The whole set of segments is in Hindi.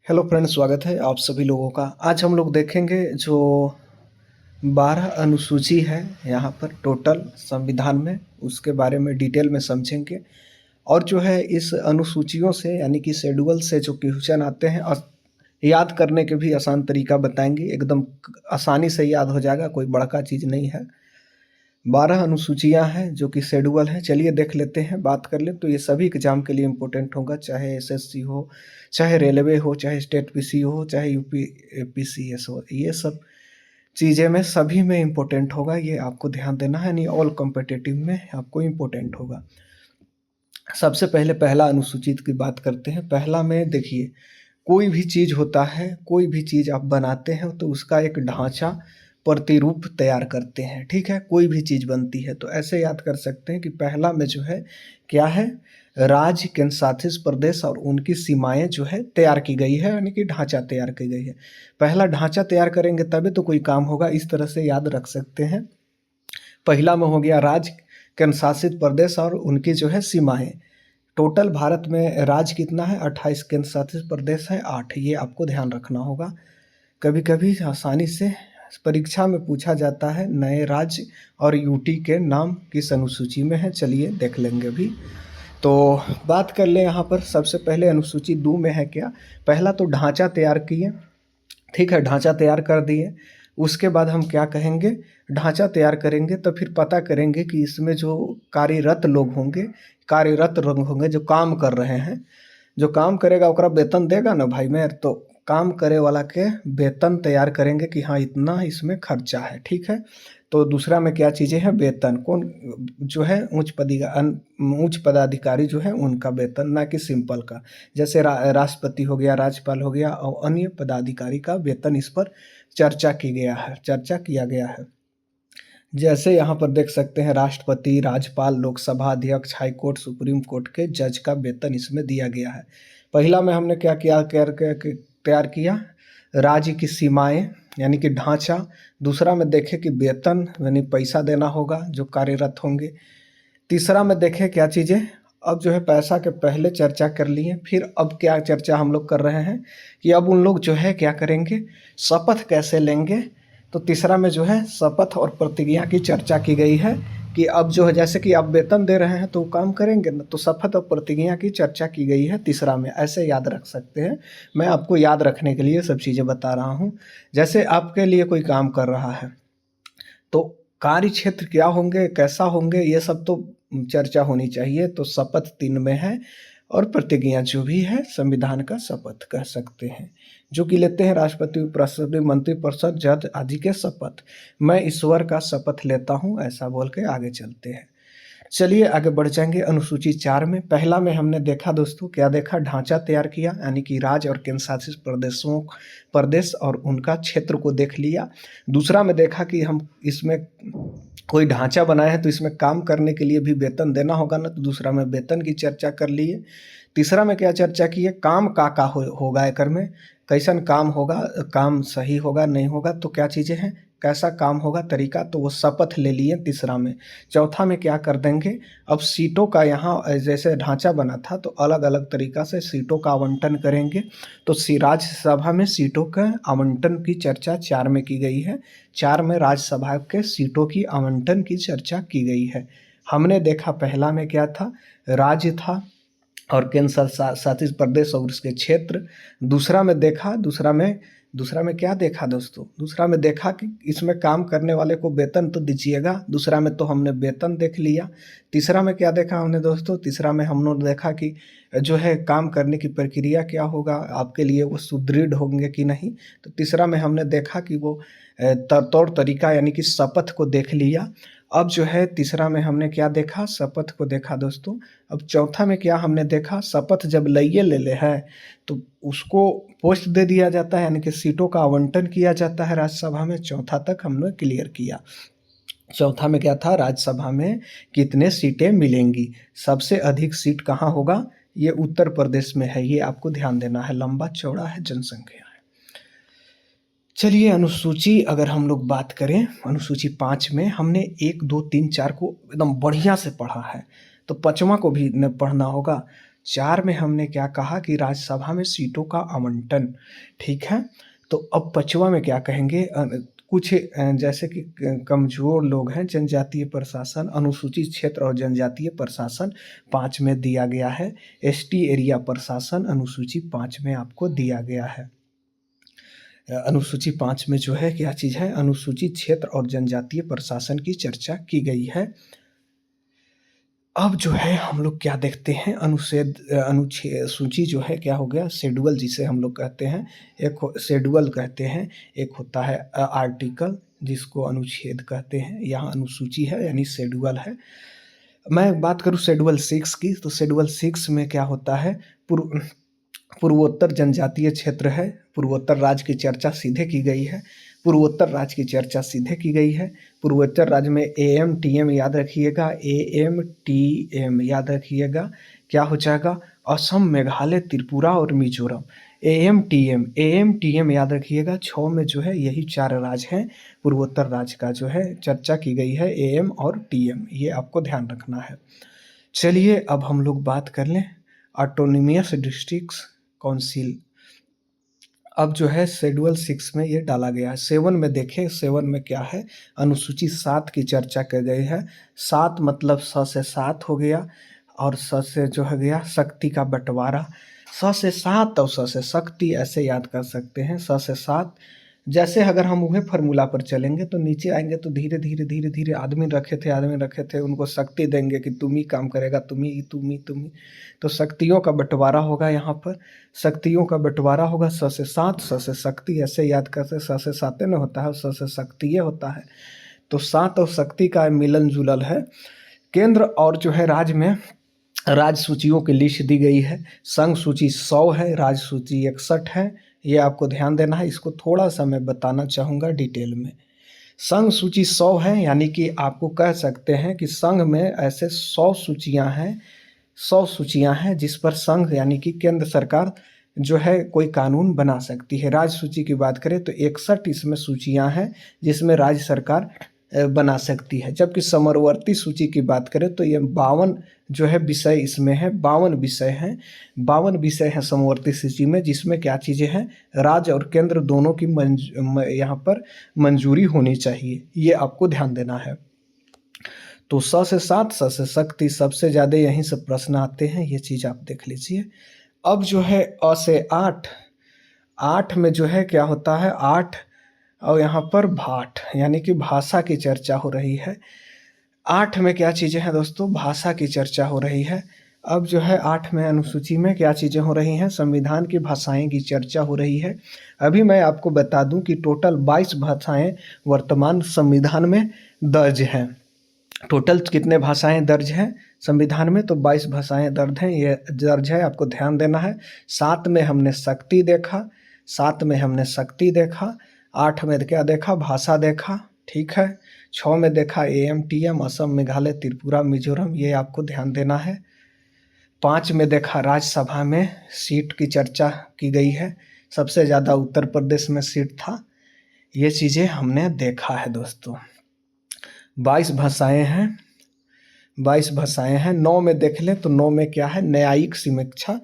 हेलो फ्रेंड्स, स्वागत है आप सभी लोगों का। आज हम लोग देखेंगे जो 12 अनुसूची है यहाँ पर टोटल संविधान में, उसके बारे में डिटेल में समझेंगे। और जो है इस अनुसूचियों से यानी कि शेड्यूल से जो क्वेश्चन आते हैं याद करने के भी आसान तरीका बताएंगे। एकदम आसानी से याद हो जाएगा, कोई बड़का चीज़ नहीं है। 12 अनुसूचियां हैं जो कि शेड्यूल हैं। चलिए देख लेते हैं, बात कर ले तो ये सभी एग्जाम के लिए इम्पोर्टेंट होगा, चाहे एसएससी हो, चाहे रेलवे हो, चाहे स्टेट पीसी हो, चाहे यूपी पीसीएस हो। ये सब चीज़ें में सभी में इम्पोर्टेंट होगा, ये आपको ध्यान देना है। नहीं, ऑल कॉम्पिटिटिव में आपको इम्पोर्टेंट होगा। सबसे पहले पहला अनुसूचित की बात करते हैं। पहला में देखिए, कोई भी चीज़ होता है, कोई भी चीज़ आप बनाते हैं तो उसका एक ढांचा प्रतिरूप तैयार करते हैं। ठीक है, कोई भी चीज़ बनती है तो ऐसे याद कर सकते हैं कि पहला में जो है क्या है, राज्य केंद्र शासित प्रदेश और उनकी सीमाएं जो है तैयार की गई है, यानी कि ढांचा तैयार की गई है। पहला ढांचा तैयार करेंगे तभी तो कोई काम होगा, इस तरह से याद रख सकते हैं। पहला में हो गया राज्य केंद्र शासित प्रदेश और उनकी जो है सीमाएं। टोटल भारत में राज्य कितना है, 28, केंद्र शासित प्रदेश है 8। ये आपको ध्यान रखना होगा। कभी कभी आसानी से परीक्षा में पूछा जाता है नए राज्य और यूटी के नाम किस अनुसूची में है। चलिए देख लेंगे अभी। तो बात कर ले यहाँ पर। सबसे पहले अनुसूची 2 में है क्या, पहला तो ढांचा तैयार किए। ठीक है, ढांचा तैयार कर दिए। उसके बाद हम क्या कहेंगे, ढांचा तैयार करेंगे तो फिर पता करेंगे कि इसमें जो कार्यरत लोग होंगे, कार्यरत लोग होंगे जो काम कर रहे हैं, जो काम करेगा ओकरा वेतन देगा ना भाई। मैं तो काम करे वाला के वेतन तैयार करेंगे कि हाँ इतना इसमें खर्चा है। ठीक है, तो दूसरा में क्या चीज़ें हैं, वेतन। कौन जो है उच्च पदाधिकारी जो है उनका वेतन, ना कि सिंपल का। जैसे राष्ट्रपति हो गया, राज्यपाल हो गया और अन्य पदाधिकारी का वेतन, इस पर चर्चा किया गया है। जैसे यहाँ पर देख सकते हैं, राष्ट्रपति, राज्यपाल, लोकसभा अध्यक्ष, हाईकोर्ट, सुप्रीम कोर्ट के जज का वेतन इसमें दिया गया है। पहला में हमने क्या किया, तैयार किया राज्य की सीमाएं यानी कि ढांचा। दूसरा में देखे कि वेतन यानी पैसा देना होगा जो कार्यरत होंगे। तीसरा में देखे क्या चीज़ें, अब जो है पैसा के पहले चर्चा कर लिए, फिर अब क्या चर्चा हम लोग कर रहे हैं कि अब उन लोग जो है क्या करेंगे, शपथ कैसे लेंगे। तो तीसरा में जो है शपथ और प्रतिज्ञा की चर्चा की गई है कि अब जो है जैसे कि आप वेतन दे रहे हैं तो काम करेंगे ना, तो शपथ और प्रतिज्ञा की चर्चा की गई है तीसरा में। ऐसे याद रख सकते हैं, मैं आपको याद रखने के लिए सब चीज़ें बता रहा हूँ। जैसे आपके लिए कोई काम कर रहा है तो कार्य क्षेत्र क्या होंगे, कैसा होंगे, ये सब तो चर्चा होनी चाहिए। तो शपथ 3 में है और प्रतिज्ञा जो भी है संविधान का शपथ कह सकते हैं, जो कि लेते हैं राष्ट्रपति, उपराष्ट्रपति, मंत्रिपरिषद, जज आदि के शपथ। मैं ईश्वर का शपथ लेता हूँ, ऐसा बोल के आगे चलते हैं। चलिए आगे बढ़ जाएंगे। अनुसूची 4 में पहला में हमने देखा दोस्तों, क्या देखा, ढांचा तैयार किया, यानी कि राज्य और केंद्र शासित प्रदेश और उनका क्षेत्र को देख लिया। दूसरा में देखा कि हम इसमें कोई ढांचा बनाए हैं तो इसमें काम करने के लिए भी वेतन देना होगा ना, तो दूसरा में वेतन की चर्चा कर लिए। तीसरा में क्या चर्चा की है, काम का होगा एकर में, कैसन काम होगा, काम सही होगा नहीं होगा, तो क्या चीज़ें हैं, कैसा काम होगा, तरीका, तो वो शपथ ले लिए तीसरा में। चौथा में क्या कर देंगे, अब सीटों का यहाँ जैसे ढांचा बना था तो अलग अलग तरीका से सीटों का आवंटन करेंगे। तो राज्यसभा में सीटों का आवंटन की चर्चा 4 में की गई है। 4 में राज्यसभा के सीटों की आवंटन की चर्चा की गई है। हमने देखा पहला में क्या था, राज्य था और केंद्र शासित प्रदेश और उसके क्षेत्र। दूसरा में क्या देखा दोस्तों, दूसरा में देखा कि इसमें काम करने वाले को वेतन तो दीजिएगा। दूसरा में तो हमने वेतन देख लिया। तीसरा में क्या देखा हमने दोस्तों, तीसरा में हमने देखा कि जो है काम करने की प्रक्रिया क्या होगा, आपके लिए वो सुदृढ़ होंगे कि नहीं। तो तीसरा में हमने देखा कि वो तौर तरीका यानी कि शपथ को देख लिया। अब जो है तीसरा में हमने क्या देखा, शपथ को देखा दोस्तों। अब चौथा में क्या हमने देखा, शपथ जब ले ले है तो उसको पोस्ट दे दिया जाता है, यानी कि सीटों का आवंटन किया जाता है राज्यसभा में। चौथा तक हमने क्लियर किया। चौथा में क्या था, राज्यसभा में कितने सीटें मिलेंगी, सबसे अधिक सीट कहाँ होगा, ये उत्तर प्रदेश में है। ये आपको ध्यान देना है, लंबा चौड़ा है, जनसंख्या है। चलिए अनुसूची अगर हम लोग बात करें, अनुसूची 5 में हमने 1, 2, 3, 4 को एकदम बढ़िया से पढ़ा है, तो 5वां को भी पढ़ना होगा। 4 में हमने क्या कहा कि राज्यसभा में सीटों का आवंटन, ठीक है। तो अब 5वां में क्या कहेंगे, कुछ जैसे कि कमज़ोर लोग हैं, जनजातीय प्रशासन, अनुसूचित क्षेत्र और जनजातीय प्रशासन 5 में दिया गया है। एसटी एरिया प्रशासन अनुसूची 5 में आपको दिया गया है। अनुसूची 5 में जो है क्या चीज़ है, अनुसूचित क्षेत्र और जनजातीय प्रशासन की चर्चा की गई है। अब जो है हम लोग क्या देखते हैं, अनुच्छेद सूची जो है क्या हो गया, शेड्यूल जिसे हम लोग कहते हैं, एक शेड्यूल कहते हैं, एक होता है आर्टिकल जिसको अनुच्छेद कहते हैं। यहाँ अनुसूची है यानी शेड्यूल है। मैं बात करूँ शेड्यूल 6 की, तो शेड्यूल 6 में क्या होता है, पूर्वोत्तर जनजातीय क्षेत्र है। पूर्वोत्तर राज्य की चर्चा सीधे की गई है। पूर्वोत्तर राज्य की चर्चा सीधे की गई है। पूर्वोत्तर राज्य में एएम टीएम याद रखिएगा, एएम टीएम याद रखिएगा, क्या हो जाएगा, असम, मेघालय, त्रिपुरा और मिजोरम। एएम टीएम याद रखिएगा। 6 में जो है यही 4 राज्य हैं पूर्वोत्तर राज्य का जो है चर्चा की गई है, एएम और टीएम, ये आपको ध्यान रखना है। चलिए अब हम लोग बात कर लें ऑटोनोमियस डिस्ट्रिक्ट्स काउंसिल। अब जो है शेड्यूल 6 में ये डाला गया है। 7 में देखें, 7 में क्या है, अनुसूची 7 की चर्चा की गई है। 7 मतलब स से 7 हो गया, और स से जो है गया शक्ति का बंटवारा। स से 7 और स से शक्ति ऐसे याद कर सकते हैं। स से 7, जैसे अगर हम वही फार्मूला पर चलेंगे तो नीचे आएंगे तो धीरे धीरे धीरे धीरे आदमी रखे थे उनको शक्ति देंगे कि तुम ही काम करेगा, तुम ही। तो शक्तियों का बंटवारा होगा, यहाँ पर शक्तियों का बंटवारा होगा। स से 7, स से शक्ति ऐसे याद करते, स से 7 न होता है, स से शक्ति होता है। तो 7 और शक्ति का मिलन जुलल है। केंद्र और जो है राज्य में राज्य सूचियों की लिस्ट दी गई है। संघ सूची 100 है, राज्य सूची 61 है। ये आपको ध्यान देना है, इसको थोड़ा सा मैं बताना चाहूँगा डिटेल में। संघ सूची 100 है, यानी कि आपको कह सकते हैं कि संघ में ऐसे 100 सूचियाँ हैं जिस पर संघ यानी कि केंद्र सरकार जो है कोई कानून बना सकती है। राज्य सूची की बात करें तो 61 इसमें सूचियाँ हैं जिसमें राज्य सरकार बना सकती है। जबकि समवर्ती सूची की बात करें तो ये 52 जो है विषय इसमें है, 52 विषय हैं समवर्ती सूची में, जिसमें क्या चीज़ें हैं, राज्य और केंद्र दोनों की यहाँ पर मंजूरी होनी चाहिए, ये आपको ध्यान देना है। तो स से 7, स से शक्ति, सबसे ज़्यादा यहीं से प्रश्न आते हैं, ये चीज़ आप देख लीजिए। अब जो है अ से 8, 8 में जो है क्या होता है, 8 और यहाँ पर भाट यानी कि भाषा की चर्चा हो रही है। 8 में क्या चीज़ें हैं दोस्तों, भाषा की चर्चा हो रही है। अब जो है 8 में अनुसूची में क्या चीज़ें हो रही हैं, संविधान की भाषाएं की चर्चा हो रही है। अभी मैं आपको बता दूं कि टोटल 22 भाषाएं वर्तमान संविधान में दर्ज हैं। टोटल कितने भाषाएं दर्ज हैं संविधान में, तो 22 भाषाएं दर्ज हैं, ये दर्ज है, आपको ध्यान देना है। 7 में हमने शक्ति देखा, 8 में क्या देखा, भाषा देखा, ठीक है। 6 में देखा एएम टीएम, असम, मेघालय, त्रिपुरा, मिजोरम, ये आपको ध्यान देना है। 5 में देखा राज्यसभा में सीट की चर्चा की गई है, सबसे ज़्यादा उत्तर प्रदेश में सीट था, ये चीज़ें हमने देखा है दोस्तों। 22 भाषाएं हैं, 22 भाषाएं हैं। 9 में देख लें तो 9 में क्या है, न्यायिक समीक्षा।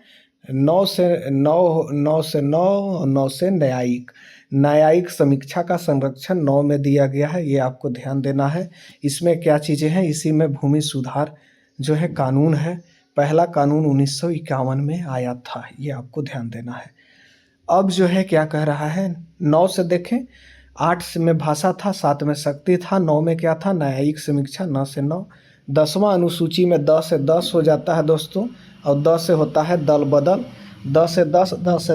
9 से 9 समीक्षा का संरक्षण 9 में दिया गया है, ये आपको ध्यान देना है। इसमें क्या चीज़ें हैं, इसी में भूमि सुधार जो है कानून है, पहला कानून 1951 में आया था, ये आपको ध्यान देना है। अब जो है क्या कह रहा है, 9 से देखें, 8 में भाषा था, 7 में शक्ति था, 9 में क्या था, न्यायिक समीक्षा, 9 से 9। 10वां अनुसूची में 10 से 10 हो जाता है दोस्तों, और 10 से होता है दल बदल। 10 से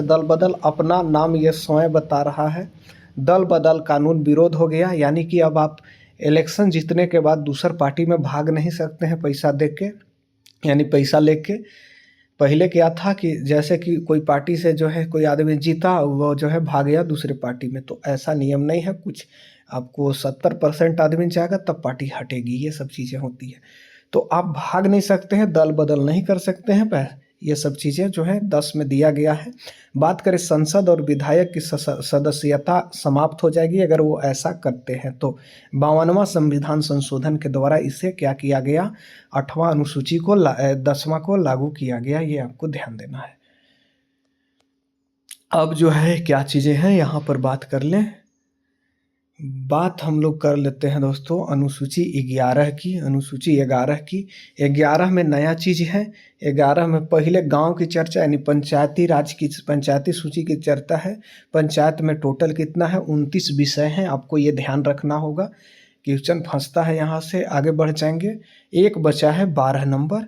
दल बदल, अपना नाम ये स्वयं बता रहा है। दल बदल कानून विरोध हो गया, यानी कि अब आप इलेक्शन जीतने के बाद दूसर पार्टी में भाग नहीं सकते हैं पैसा दे के, यानी पैसा लेके। पहले क्या था कि जैसे कि कोई पार्टी से जो है कोई आदमी जीता, वो जो है भाग गया दूसरे पार्टी में, तो ऐसा नियम नहीं है। कुछ आपको 70% आदमी जाएगा तब पार्टी हटेगी, ये सब चीज़ें होती है। तो आप भाग नहीं सकते हैं, दल बदल नहीं कर सकते हैं, ये सब चीज़ें जो है 10 में दिया गया है। बात करें संसद और विधायक की सदस्यता समाप्त हो जाएगी अगर वो ऐसा करते हैं तो। 52वां संविधान संशोधन के द्वारा इसे क्या किया गया, 8वां अनुसूची को 10वां को लागू किया गया, ये आपको ध्यान देना है। अब जो है क्या चीज़ें हैं यहाँ पर बात कर लें। बात हम लोग कर लेते हैं दोस्तों अनुसूची 11 की, अनुसूची 11 की। 11 में नया चीज़ है, 11 में पहले गांव की चर्चा यानी पंचायती राज की, पंचायती सूची की चर्चा है। पंचायत में टोटल कितना है, 29 विषय हैं, आपको ये ध्यान रखना होगा। क्वेश्चन फंसता है यहाँ से, आगे बढ़ जाएंगे। एक बचा है 12 नंबर,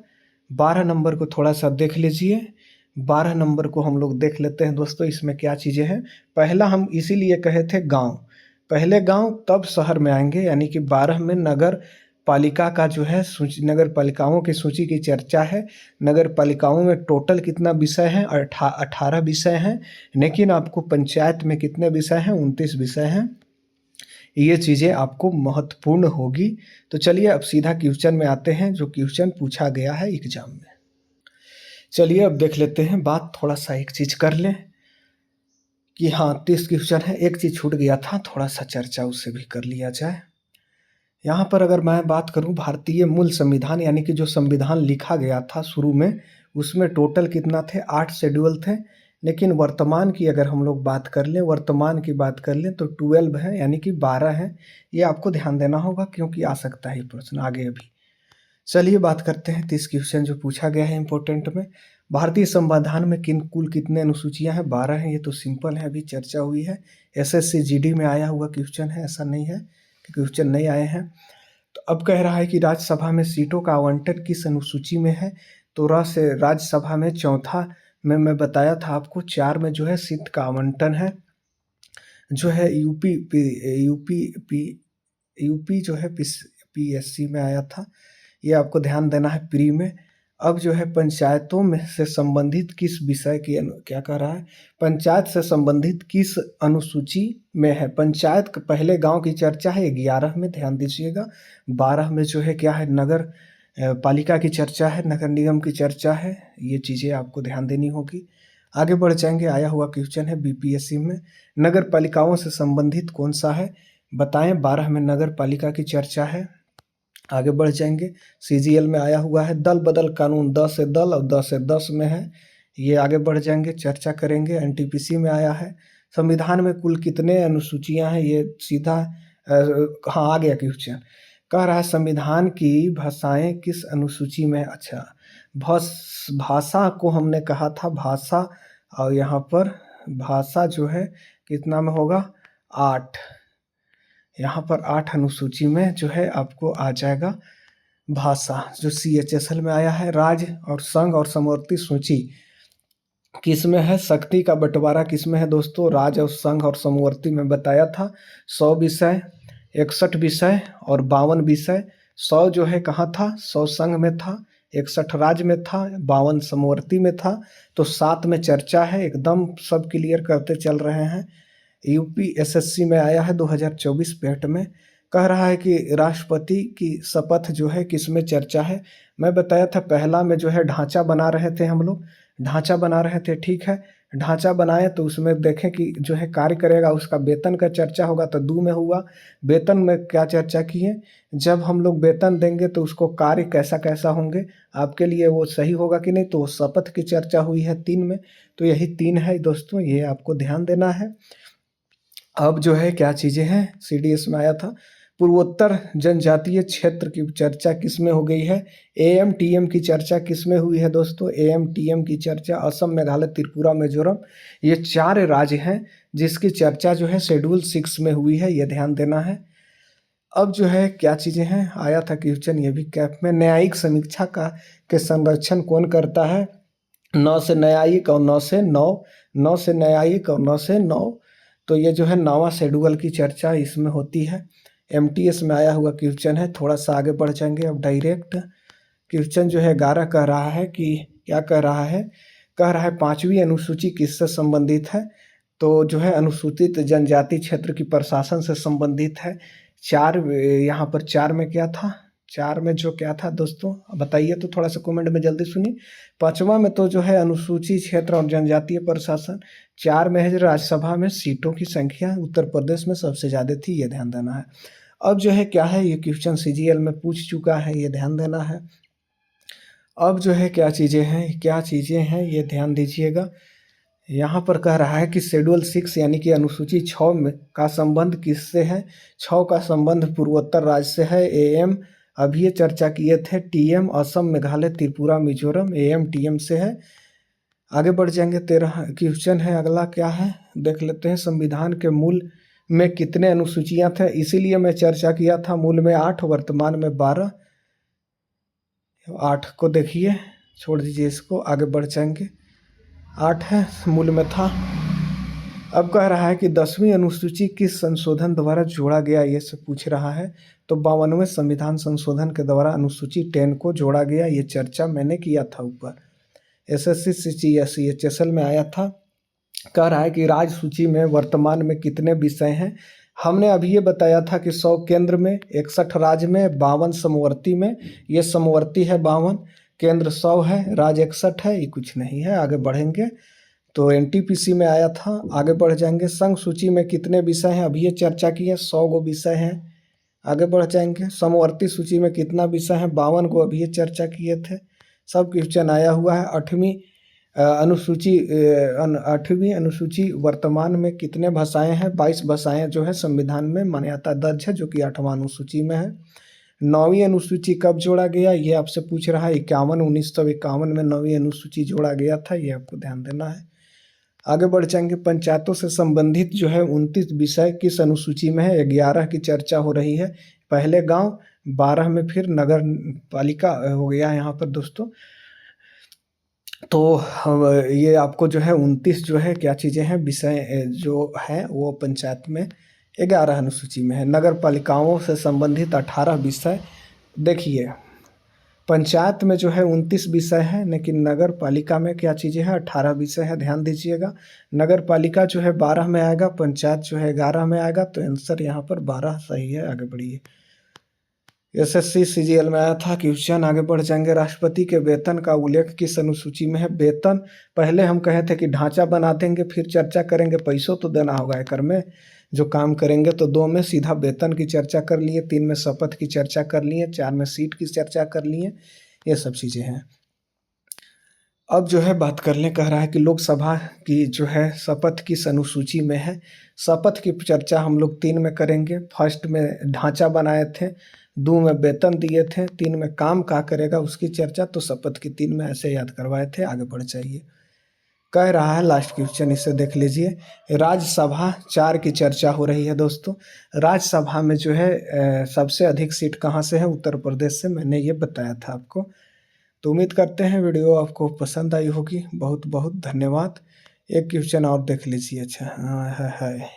12 नंबर को थोड़ा सा देख लीजिए। 12 नंबर को हम लोग देख लेते हैं दोस्तों, इसमें क्या चीज़ें हैं। पहला हम इसीलिए कहे थे गाँव, पहले गांव तब शहर में आएंगे, यानी कि 12 में नगर पालिका का जो है सूची, नगर पालिकाओं की सूची की चर्चा है। नगर पालिकाओं में टोटल कितना विषय है, 18 विषय हैं, लेकिन आपको पंचायत में कितने विषय हैं, 29 विषय हैं। ये चीज़ें आपको महत्वपूर्ण होगी। तो चलिए अब सीधा क्वेश्चन में आते हैं, जो क्वेश्चन पूछा गया है एग्जाम में। चलिए अब देख लेते हैं। बात थोड़ा सा एक चीज़ कर लें कि हाँ 30 क्वेश्चन है, एक चीज़ छूट गया था, थोड़ा सा चर्चा उससे भी कर लिया जाए। यहाँ पर अगर मैं बात करूँ भारतीय मूल संविधान यानी कि जो संविधान लिखा गया था शुरू में, उसमें टोटल कितना थे, 8 शेड्यूल थे। लेकिन वर्तमान की अगर हम लोग बात कर लें, वर्तमान की बात कर लें तो 12 है, यानी कि 12 है। ये आपको ध्यान देना होगा क्योंकि आ सकता है ये प्रश्न आगे अभी। चलिए बात करते हैं 30 क्वेश्चन जो पूछा गया है इम्पोर्टेंट में। भारतीय संविधान में कुल कितने अनुसूचियां हैं, 12 हैं। ये तो सिंपल है, अभी चर्चा हुई है। एसएससी जीडी में आया हुआ क्वेश्चन है, ऐसा नहीं है कि क्वेश्चन नहीं आए हैं। तो अब कह रहा है कि राज्यसभा में सीटों का आवंटन किस अनुसूची में है। तो राज्यसभा में चौथा में मैं बताया था आपको, 4 में जो है सीट का आवंटन है, जो है यूपी जो है पीएससी में आया था। ये आपको ध्यान देना है प्री में। अब जो है पंचायतों में से संबंधित किस विषय की क्या कह रहा है, पंचायत से संबंधित किस अनुसूची में है। पंचायत का पहले गांव की चर्चा है 11 में, ध्यान दीजिएगा। 12 में जो है क्या है, नगर पालिका की चर्चा है, नगर निगम की चर्चा है। ये चीज़ें आपको ध्यान देनी होगी। आगे बढ़ जाएंगे। आया हुआ क्वेश्चन है बीपीएससी में, नगर पालिकाओं से संबंधित कौन सा है, बताएं। 12 में नगर पालिका की चर्चा है। आगे बढ़ जाएंगे। सीजीएल में आया हुआ है दल बदल कानून, 10 से दल और 10 से 10 में है। ये आगे बढ़ जाएंगे, चर्चा करेंगे। एनटीपीसी में आया है। संविधान में कुल कितने अनुसूचियां हैं, ये सीधा हाँ आ गया क्वेश्चन। कह रहा है संविधान की भाषाएं किस अनुसूची में। अच्छा, भाषा को हमने कहा था भाषा, और यहाँ पर भाषा जो है कितना में होगा, 8। यहाँ पर 8 अनुसूची में जो है आपको आ जाएगा भाषा, जो CHSL में आया है। राज्य और संघ और समवर्ती सूची किस में है, शक्ति का बंटवारा किस में है दोस्तों, राज्य और संघ और समवर्ती में बताया था। 100 विषय, 61 विषय और 52 विषय। 100 जो है कहाँ था, 100 संघ में था, 61 राज्य में था, 52 समवर्ती में था। तो 7 में चर्चा है, एकदम सब क्लियर करते चल रहे हैं। यूपी एसएससी में आया है 2024 पेट में। कह रहा है कि राष्ट्रपति की शपथ जो है किस में चर्चा है। मैं बताया था पहला में जो है ढांचा बना रहे थे हम लोग, ढांचा बना रहे थे, ठीक है। ढांचा बनाए तो उसमें देखें कि जो है कार्य करेगा उसका वेतन का चर्चा होगा, तो 2 में हुआ। वेतन में क्या चर्चा किए, जब हम लोग वेतन देंगे तो उसको कार्य कैसा कैसा होंगे, आपके लिए वो सही होगा कि नहीं, तो शपथ की चर्चा हुई है 3 में। तो यही 3 है दोस्तों, ये आपको ध्यान देना है। अब जो है क्या चीज़ें हैं, CDS में आया था पूर्वोत्तर जनजातीय क्षेत्र की चर्चा किस में हो गई है। AMTM की चर्चा किस में हुई है दोस्तों, AMTM की चर्चा असम, मेघालय, त्रिपुरा, मिजोरम, ये 4 राज्य हैं जिसकी चर्चा जो है शेड्यूल 6 में हुई है, ये ध्यान देना है। अब जो है क्या चीज़ें हैं, आया था क्वेश्चन ये भी कैप में, न्यायिक समीक्षा का के संरक्षण कौन करता है। 9 से न्यायिक और 9 से 9, 9 से न्यायिक और 9 से 9। तो ये जो है 9वां शेड्यूल की चर्चा इसमें होती है। MTS में आया हुआ क्वेश्चन है। थोड़ा सा आगे बढ़ जाएंगे अब डायरेक्ट। क्वेश्चन जो है 11 कह रहा है कि क्या कह रहा है, कह रहा है 5वीं अनुसूची किससे संबंधित है। तो जो है अनुसूचित जनजाति क्षेत्र की प्रशासन से संबंधित है। 4 यहाँ पर 4 में क्या था, 4 में जो क्या था दोस्तों बताइए, तो थोड़ा सा कमेंट में जल्दी सुनिए। 5वां में तो जो है अनुसूचित क्षेत्र और जनजातीय प्रशासन। 4 में है जो राज्यसभा में सीटों की संख्या उत्तर प्रदेश में सबसे ज़्यादा थी, ये ध्यान देना है। अब जो है क्या है, ये क्वेश्चन सीजीएल में पूछ चुका है, ये ध्यान देना है। अब जो है क्या चीज़ें हैं ये ध्यान दीजिएगा। यहाँ पर कह रहा है कि शेड्यूल 6 यानी कि अनुसूची 6 में का संबंध किससे है। 6 का संबंध पूर्वोत्तर राज्य से है। एएम अभी ये चर्चा किए थे। TM Assam, Meghalaya, Tripura, Mizoram am TM से है। आगे बढ़ जाएंगे। 13 क्वेश्चन है अगला, क्या है देख लेते हैं। संविधान के मूल में कितने अनुसूचियां थे, इसीलिए मैं चर्चा किया था। मूल में 8, वर्तमान में 12। 8 को देखिए, छोड़ दीजिए इसको, आगे बढ़ जाएंगे। 8 है, मूल में था। अब कह रहा है कि 10वीं अनुसूची किस संशोधन द्वारा जोड़ा गया, ये सब पूछ रहा है। तो 52वें संविधान संशोधन के द्वारा अनुसूची 10 को जोड़ा गया, ये चर्चा मैंने किया था ऊपर। एसएससी CHSL में आया था। कह रहा है कि राज्य सूची में वर्तमान में कितने विषय हैं। हमने अभी ये बताया था कि 100 केंद्र में, 61 राज्य में, 52 समवर्ती में। ये समवर्ती है 52, केंद्र 100 है, राज्य 61 है, ये कुछ नहीं है। आगे बढ़ेंगे तो एनटीपीसी में आया था। आगे बढ़ जाएंगे। संघ सूची में कितने विषय हैं, अभी ये चर्चा की है, 100 गो विषय हैं। आगे बढ़ जाएंगे। समवर्ती सूची में कितना विषय है, 52 को, अभी ये चर्चा किए थे। सब क्वेश्चन आया हुआ है। 8वीं अनुसूची वर्तमान में कितने भाषाएं हैं, 22 भाषाएं जो है संविधान में मान्यता दर्ज है, जो कि 8वां अनुसूची में है। 9वीं अनुसूची कब जोड़ा गया, ये आपसे पूछ रहा है। 1951 में 9वीं अनुसूची जोड़ा गया था, ये आपको ध्यान देना है। आगे बढ़ जाएंगे। पंचायतों से संबंधित जो है 29 विषय किस अनुसूची में है। 11 की चर्चा हो रही है। पहले गांव, 12 में फिर नगर पालिका हो गया यहाँ पर दोस्तों। तो ये आपको जो है 29 जो है क्या चीज़ें हैं, विषय जो है वो पंचायत में 11 अनुसूची में है। नगर पालिकाओं से संबंधित 18 विषय। देखिए पंचायत में जो है 29 विषय है, लेकिन नगर पालिका में क्या चीज़ें हैं, 18 विषय है, ध्यान दीजिएगा। नगर पालिका जो है 12 में आएगा, पंचायत जो है 11 में आएगा, तो आंसर यहाँ पर 12 सही है। आगे बढ़िए। एसएससी CGL में आया था क्वेश्चन। आगे बढ़ जाएंगे। राष्ट्रपति के वेतन का उल्लेख किस अनुसूची में है। वेतन पहले हम कहे थे कि ढांचा बना देंगे, फिर चर्चा करेंगे, पैसों तो देना होगा एकर में जो काम करेंगे। तो 2 में सीधा वेतन की चर्चा कर लिए, 3 में शपथ की चर्चा कर लिए, 4 में सीट की चर्चा कर लिए, ये सब चीज़ें हैं। अब जो है बात कर लें, कह रहा है कि लोकसभा की जो है शपथ किस अनुसूची में है। शपथ की चर्चा हम लोग 3 में करेंगे। फर्स्ट में ढांचा बनाए थे, 2 में वेतन दिए थे, 3 में काम क्या करेगा उसकी चर्चा, तो शपथ की 3 में ऐसे याद करवाए थे। आगे बढ़ जाइए। कह रहा है लास्ट क्वेश्चन, इसे देख लीजिए। राज्यसभा 4 की चर्चा हो रही है दोस्तों। राज्यसभा में जो है सबसे अधिक सीट कहाँ से है, उत्तर प्रदेश से, मैंने ये बताया था आपको। तो उम्मीद करते हैं वीडियो आपको पसंद आई होगी। बहुत बहुत धन्यवाद। एक क्वेश्चन और देख लीजिए। अच्छा हाँ है।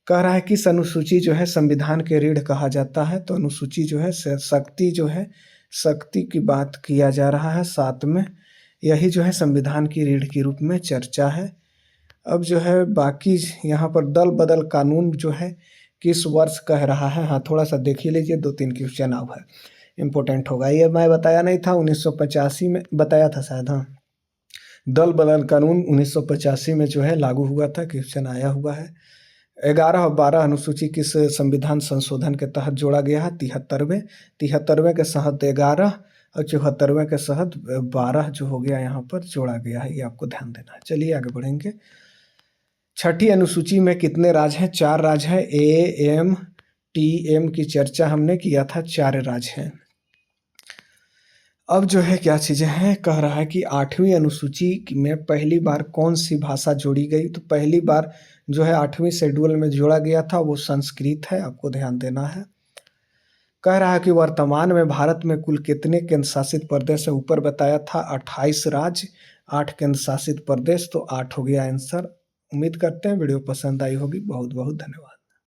कह रहा है कि अनुसूची जो है संविधान के रीढ़ कहा जाता है। तो अनुसूची जो है शक्ति जो है, शक्ति की बात किया जा रहा है 7 में। यही जो है संविधान की रीढ़ के रूप में चर्चा है। अब जो है बाकी यहाँ पर दल बदल कानून जो है किस वर्ष कह रहा है। हाँ थोड़ा सा देख ही लीजिए, 2-3 क्वेश्चन अब है, इम्पोर्टेंट होगा। ये मैं बताया नहीं था, 1985 में बताया था शायद। हाँ, दल बदल कानून 1985 में जो है लागू हुआ था, क्वेश्चन आया हुआ है। 11 और 12 अनुसूची किस संविधान संशोधन के तहत जोड़ा गया है। 73वें के तहत 11 और 74वें के तहत 12 जो हो गया यहाँ पर जोड़ा गया है, ये आपको ध्यान देना है। चलिए आगे बढ़ेंगे। 6ठी अनुसूची में कितने राज्य हैं, 4 राज्य हैं। AM TM की चर्चा हमने किया था, 4 राज्य हैं। अब जो है क्या चीज़ें हैं, कह रहा है कि 8वीं अनुसूची में पहली बार कौन सी भाषा जोड़ी गई। तो पहली बार जो है 8वीं शेड्यूल में जोड़ा गया था वो संस्कृत है, आपको ध्यान देना है। कह रहा है कि वर्तमान में भारत में कुल कितने केंद्र शासित प्रदेश है। ऊपर बताया था 28 राज्य, 8 केंद्र शासित प्रदेश, तो 8 हो गया आंसर। उम्मीद करते हैं वीडियो पसंद आई होगी। बहुत बहुत धन्यवाद।